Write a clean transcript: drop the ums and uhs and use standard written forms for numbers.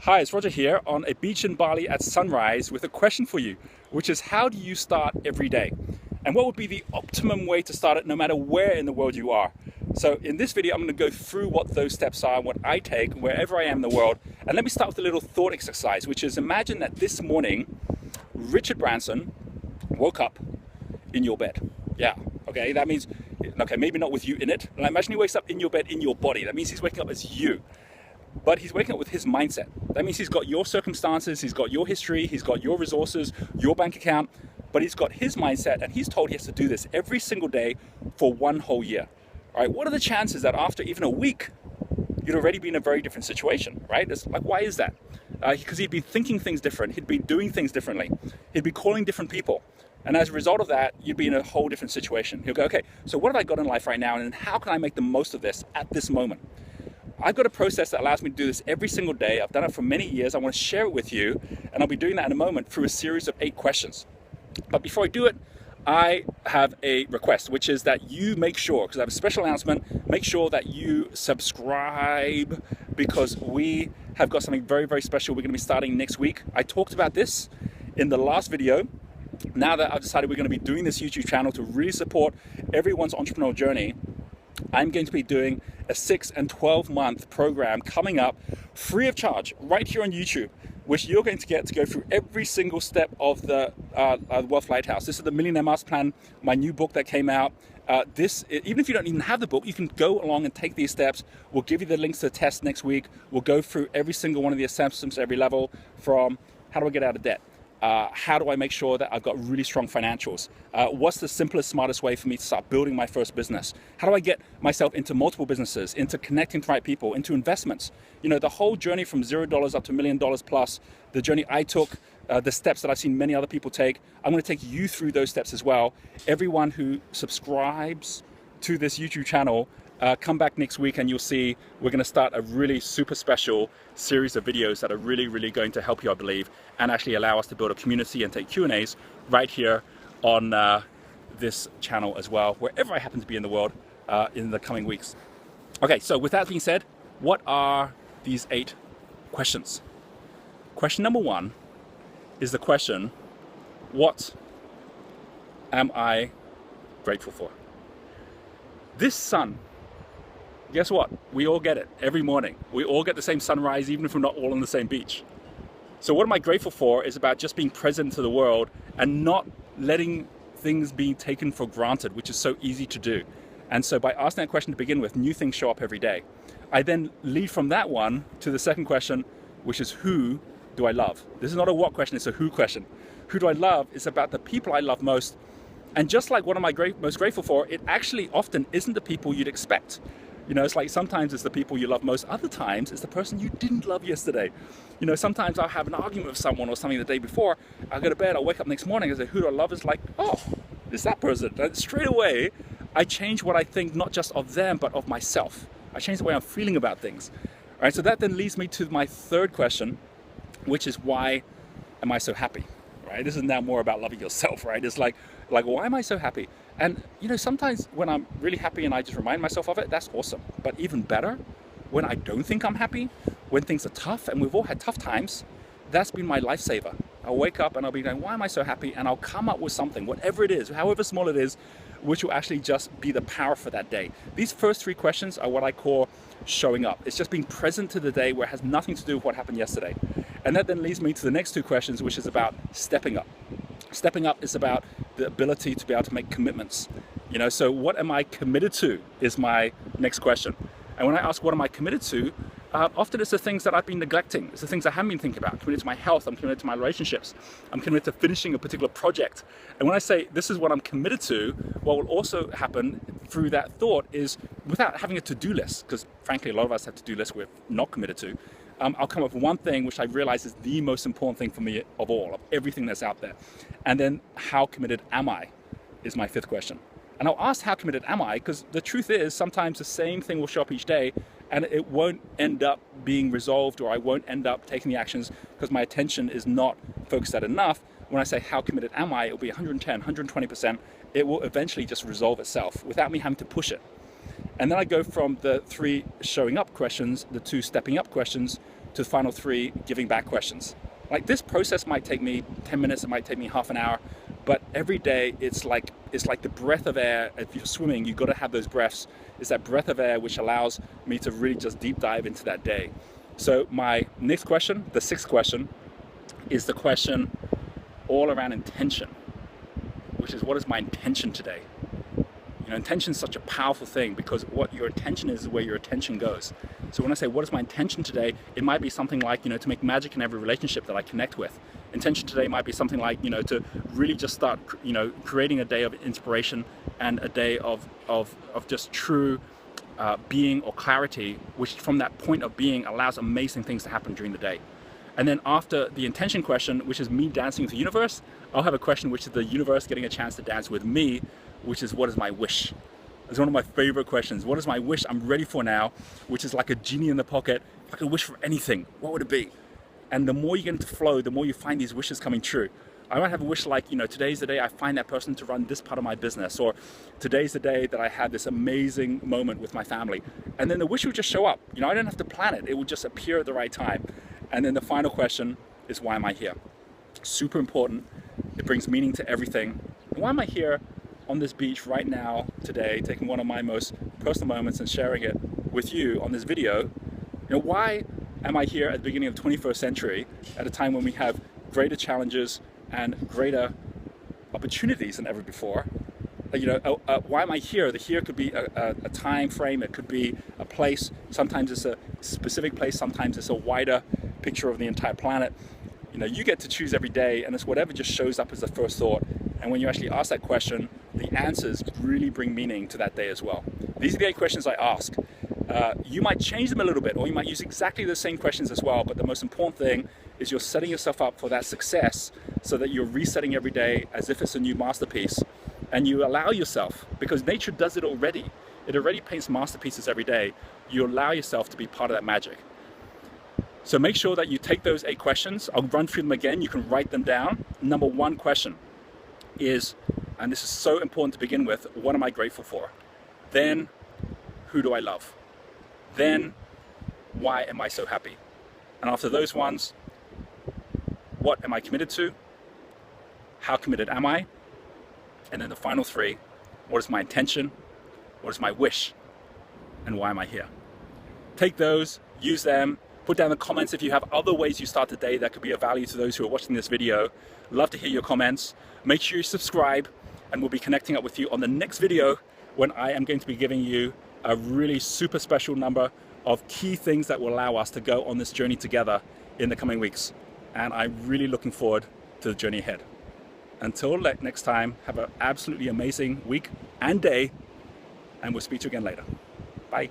Hi, it's Roger here on a beach in Bali at sunrise with a question for you, which is how do you start every day? And what would be the optimum way to start it no matter where in the world you are? So in this video, I'm going to go through what those steps are and what I take wherever I am in the world. And let me start with a little thought exercise, which is imagine that this morning, Richard Branson woke up in your bed. Yeah, okay, that means, okay, maybe not with you in it. Imagine he wakes up in your bed, in your body. That means he's waking up as you. But he's waking up with his mindset. That means he's got your circumstances, he's got your history, he's got your resources, your bank account, but he's got his mindset, and he's told he has to do this every single day for one whole year. All right, what are the chances that after even a week, you'd already be in a very different situation, right? It's like, why is that? Because he'd be thinking things different, he'd be doing things differently, he'd be calling different people. And as a result of that, you'd be in a whole different situation. He'll go, okay, so what have I got in life right now, and how can I make the most of this at this moment? I've got a process that allows me to do this every single day. I've done it for many years. I want to share it with you, and I'll be doing that in a moment through a series of 8 questions. But before I do it, I have a request, which is that you make sure, because I have a special announcement, make sure that you subscribe, because we have got something very, very special we're going to be starting next week. I talked about this in the last video. Now that I've decided we're going to be doing this YouTube channel to really support everyone's entrepreneurial journey, I'm going to be doing a 6 and 12 month program coming up free of charge right here on YouTube, which you're going to get to go through every single step of the Wealth Lighthouse. This is the Millionaire Master Plan, my new book that came out. Even if you don't even have the book, you can go along and take these steps. We'll give you the links to the test next week. We'll go through every single one of the assessments at every level, from how do I get out of debt? How do I make sure that I've got really strong financials? What's the simplest, smartest way for me to start building my first business? How do I get myself into multiple businesses, into connecting to the right people, into investments? You know, the whole journey from $0 up to $1 million plus, the journey I took, the steps that I've seen many other people take. I'm going to take you through those steps as well. Everyone who subscribes to this YouTube channel, come back next week and you'll see we're going to start a really super special series of videos that are really, really going to help you, I believe, and actually allow us to build a community and take Q&As right here on this channel as well, wherever I happen to be in the world in the coming weeks. Okay, so with that being said, what are these 8 questions? Question number 1 is the question, what am I grateful for? This sun, guess what? We all get it every morning. We all get the same sunrise, even if we're not all on the same beach. So what am I grateful for is about just being present to the world and not letting things be taken for granted, which is so easy to do. And so by asking that question to begin with, new things show up every day. I then lead from that one to the second question, which is who do I love? This is not a what question, it's a who question. Who do I love is about the people I love most. And just like what am I most grateful for, it actually often isn't the people you'd expect. You know, it's like sometimes it's the people you love most, other times it's the person you didn't love yesterday. You know, sometimes I'll have an argument with someone or something the day before, I'll go to bed, I'll wake up next morning and say, who do I love? It's like, oh, it's that person. And straight away, I change what I think, not just of them, but of myself. I change the way I'm feeling about things. All right, so that then leads me to my third question, which is why am I so happy? Right? This is now more about loving yourself, right? It's like why am I so happy? And you know, sometimes when I'm really happy and I just remind myself of it, that's awesome. But even better, when I don't think I'm happy, when things are tough, and we've all had tough times, that's been my lifesaver. I'll wake up and I'll be going, why am I so happy? And I'll come up with something, whatever it is, however small it is, which will actually just be the power for that day. These first 3 questions are what I call showing up. It's just being present to the day where it has nothing to do with what happened yesterday. And that then leads me to the next 2 questions, which is about stepping up. Stepping up is about the ability to be able to make commitments. You know, so what am I committed to is my next question. And when I ask what am I committed to, often it's the things that I've been neglecting. It's the things I haven't been thinking about. I'm committed to my health, I'm committed to my relationships, I'm committed to finishing a particular project. And when I say this is what I'm committed to, what will also happen through that thought is, without having a to-do list, because frankly a lot of us have to-do lists we're not committed to, I'll come up with one thing which I realize is the most important thing for me of all, of everything that's out there. And then how committed am I is my 5th question. And I'll ask how committed am I, because the truth is sometimes the same thing will show up each day and it won't end up being resolved, or I won't end up taking the actions because my attention is not focused at enough. When I say how committed am I, it'll be 110, 120%. It will eventually just resolve itself without me having to push it. And then I go from the 3 showing up questions, the 2 stepping up questions, to the final 3 giving back questions. Like, this process might take me 10 minutes, it might take me half an hour, but every day it's like the breath of air. If you're swimming, you've got to have those breaths. It's that breath of air which allows me to really just deep dive into that day. So my next question, the 6th question, is the question all around intention, which is, what is my intention today? You know, intention is such a powerful thing, because what your intention is where your attention goes. So when I say, what is my intention today, it might be something like, you know, to make magic in every relationship that I connect with. Intention today might be something like, you know, to really just start, you know, creating a day of inspiration and a day of just true being or clarity, which from that point of being allows amazing things to happen during the day. And then after the intention question, which is me dancing with the universe, I'll have a question which is the universe getting a chance to dance with me, which is, what is my wish? It's one of my favorite questions. What is my wish I'm ready for now? Which is like a genie in the pocket. If I could wish for anything, what would it be? And the more you get into flow, the more you find these wishes coming true. I might have a wish like, you know, today's the day I find that person to run this part of my business, or today's the day that I had this amazing moment with my family. And then the wish would just show up. You know, I don't have to plan it. It would just appear at the right time. And then the final question is, why am I here? Super important. It brings meaning to everything. Why am I here on this beach right now, today, taking one of my most personal moments and sharing it with you on this video? You know, why am I here at the beginning of the 21st century, at a time when we have greater challenges and greater opportunities than ever before? You know, why am I here? The here could be a time frame, it could be a place. Sometimes it's a specific place, sometimes it's a wider picture of the entire planet. You know, you get to choose every day, and it's whatever just shows up as the first thought. And when you actually ask that question, the answers really bring meaning to that day as well. These are the 8 questions I ask. You might change them a little bit, or you might use exactly the same questions as well, but the most important thing is you're setting yourself up for that success, so that you're resetting every day as if it's a new masterpiece. And you allow yourself, because nature does it already. It already paints masterpieces every day. You allow yourself to be part of that magic. So make sure that you take those 8 questions. I'll run through them again. You can write them down. Number 1 question is, and this is so important to begin with, what am I grateful for? Then, who do I love? Then, why am I so happy? And after those ones, what am I committed to? How committed am I? And then the final 3, what is my intention? What is my wish? And why am I here? Take those, use them, put down in the comments if you have other ways you start the day that could be of value to those who are watching this video. Love to hear your comments. Make sure you subscribe, and we'll be connecting up with you on the next video, when I am going to be giving you a really super special number of key things that will allow us to go on this journey together in the coming weeks. And I'm really looking forward to the journey ahead. Until next time, have an absolutely amazing week and day, and we'll speak to you again later. Bye.